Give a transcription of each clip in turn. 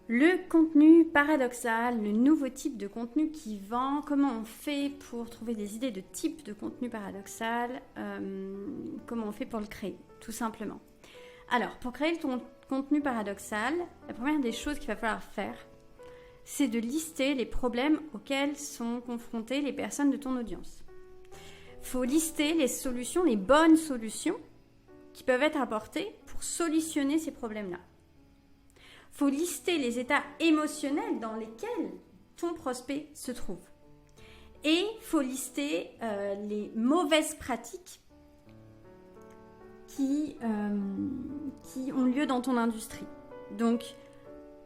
Le contenu paradoxal, le nouveau type de contenu qui vend, comment on fait pour trouver des idées de type de contenu paradoxal, comment on fait pour le créer, tout simplement. Alors, pour créer ton contenu paradoxal, la première des choses qu'il va falloir faire, c'est de lister les problèmes auxquels sont confrontées les personnes de ton audience. Il faut lister les solutions, les bonnes solutions qui peuvent être apportées pour solutionner ces problèmes-là. Il faut lister les états émotionnels dans lesquels ton prospect se trouve. Et il faut lister les mauvaises pratiques qui ont lieu dans ton industrie. Donc,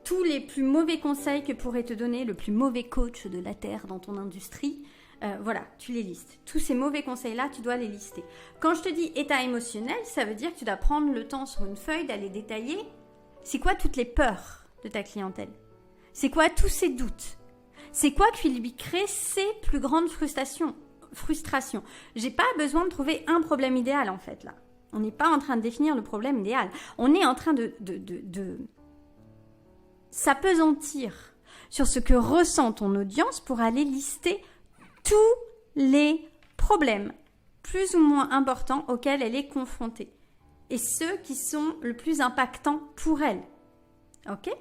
tous les plus mauvais conseils que pourrait te donner le plus mauvais coach de la Terre dans ton industrie, voilà, tu les listes. Tous ces mauvais conseils-là, tu dois les lister. Quand je te dis état émotionnel, ça veut dire que tu dois prendre le temps sur une feuille d'aller détailler c'est quoi toutes les peurs de ta clientèle. C'est quoi tous ces doutes. C'est quoi qui lui crée ses plus grandes frustrations. J'ai pas besoin de trouver un problème idéal en fait là. On n'est pas en train de définir le problème idéal. On est en train de s'apesantir sur ce que ressent ton audience pour aller lister tous les problèmes plus ou moins importants auxquels elle est confrontée et ceux qui sont le plus impactants pour elle. Ok ?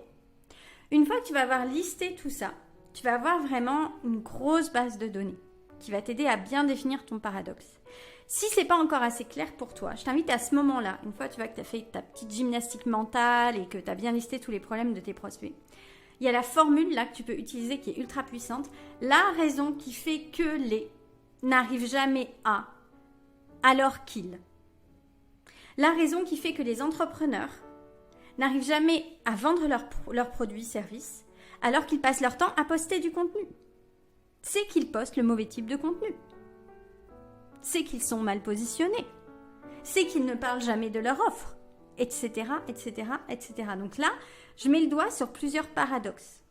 Une fois que tu vas avoir listé tout ça, tu vas avoir vraiment une grosse base de données qui va t'aider à bien définir ton paradoxe. Si c'est pas encore assez clair pour toi, je t'invite à ce moment-là, une fois que tu as fait ta petite gymnastique mentale et que tu as bien listé tous les problèmes de tes prospects, il y a la formule là que tu peux utiliser qui est ultra puissante. La raison qui fait que les n'arrivent jamais à, alors qu'ils. La raison qui fait que les entrepreneurs n'arrivent jamais à vendre leurs produits, services, alors qu'ils passent leur temps à poster du contenu. C'est qu'ils postent le mauvais type de contenu. C'est qu'ils sont mal positionnés. C'est qu'ils ne parlent jamais de leur offre, etc., etc., etc. Donc là, je mets le doigt sur plusieurs paradoxes.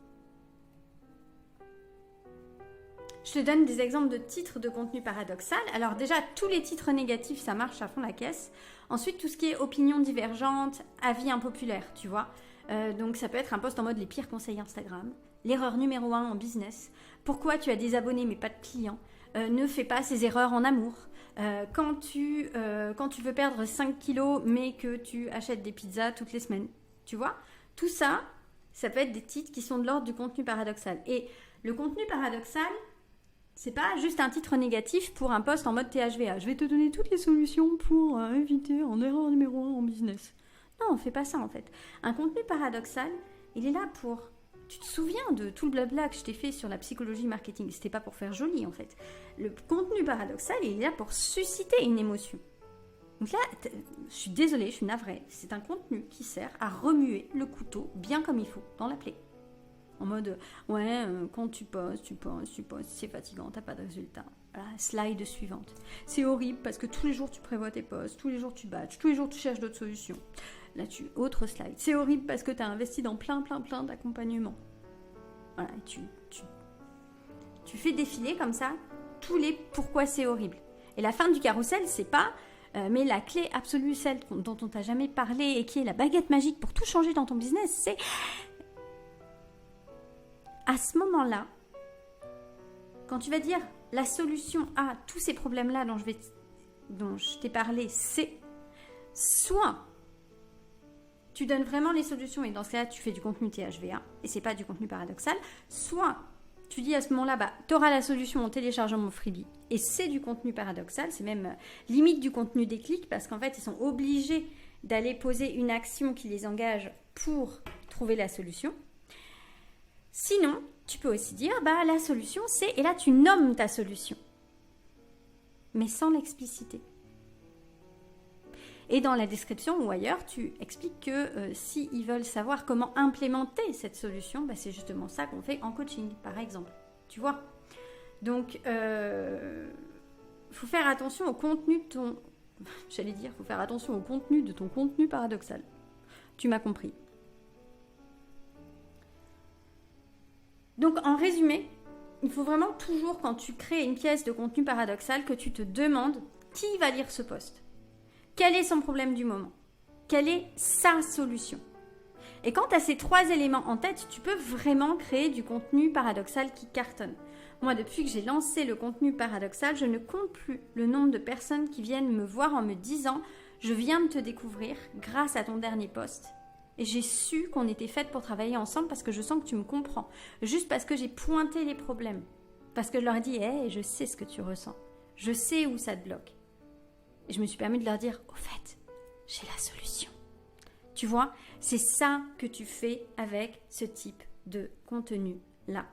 Je te donne des exemples de titres de contenu paradoxal. Alors déjà, tous les titres négatifs, ça marche à fond la caisse. Ensuite, tout ce qui est opinion divergente, avis impopulaire, tu vois. Donc ça peut être un post en mode les pires conseils Instagram, l'erreur numéro 1 en business, pourquoi tu as des abonnés mais pas de clients, ne fais pas ces erreurs en amour, quand tu veux perdre 5 kilos mais que tu achètes des pizzas toutes les semaines, tu vois. Tout ça, ça peut être des titres qui sont de l'ordre du contenu paradoxal. Et le contenu paradoxal, c'est pas juste un titre négatif pour un post en mode THVA. Je vais te donner toutes les solutions pour éviter en erreur numéro 1 en business. Non, on fait pas ça en fait. Un contenu paradoxal, il est là pour... Tu te souviens de tout le blabla que je t'ai fait sur la psychologie marketing. C'était pas pour faire joli en fait. Le contenu paradoxal, il est là pour susciter une émotion. Donc là, je suis désolée, je suis navrée. C'est un contenu qui sert à remuer le couteau bien comme il faut dans la plaie. En mode, quand tu postes, c'est fatigant, t'as pas de résultat. Voilà, slide suivante. C'est horrible parce que tous les jours tu prévois tes posts, tous les jours tu batches, tous les jours tu cherches d'autres solutions. Là-dessus, autre slide. C'est horrible parce que t'as investi dans plein d'accompagnements. Voilà, tu fais défiler comme ça tous les pourquoi c'est horrible. Et la fin du carrousel, c'est pas, mais la clé absolue, celle dont on t'a jamais parlé et qui est la baguette magique pour tout changer dans ton business, c'est... À ce moment-là, quand tu vas dire la solution à tous ces problèmes-là dont je t'ai parlé, c'est soit tu donnes vraiment les solutions et dans ce cas-là, tu fais du contenu THVA et c'est pas du contenu paradoxal, soit tu dis à ce moment-là, tu auras la solution en téléchargeant mon freebie et c'est du contenu paradoxal, c'est même limite du contenu déclic parce qu'en fait, ils sont obligés d'aller poser une action qui les engage pour trouver la solution. Sinon, tu peux aussi dire, la solution c'est... Et là, tu nommes ta solution. Mais sans l'expliciter. Et dans la description ou ailleurs, tu expliques que s'ils veulent savoir comment implémenter cette solution, c'est justement ça qu'on fait en coaching, par exemple. Tu vois ? Donc, faut faire attention au contenu de ton... faut faire attention au contenu de ton contenu paradoxal. Tu m'as compris. Donc, en résumé, il faut vraiment toujours, quand tu crées une pièce de contenu paradoxal, que tu te demandes qui va lire ce post. Quel est son problème du moment ? Quelle est sa solution ? Et quand tu as ces 3 éléments en tête, tu peux vraiment créer du contenu paradoxal qui cartonne. Moi, depuis que j'ai lancé le contenu paradoxal, je ne compte plus le nombre de personnes qui viennent me voir en me disant « Je viens de te découvrir grâce à ton dernier post. Et j'ai su qu'on était faites pour travailler ensemble parce que je sens que tu me comprends. Juste parce que j'ai pointé les problèmes. Parce que je leur ai dit « Hey, je sais ce que tu ressens. Je sais où ça te bloque. » Et je me suis permis de leur dire « Au fait, j'ai la solution. » Tu vois, c'est ça que tu fais avec ce type de contenu-là.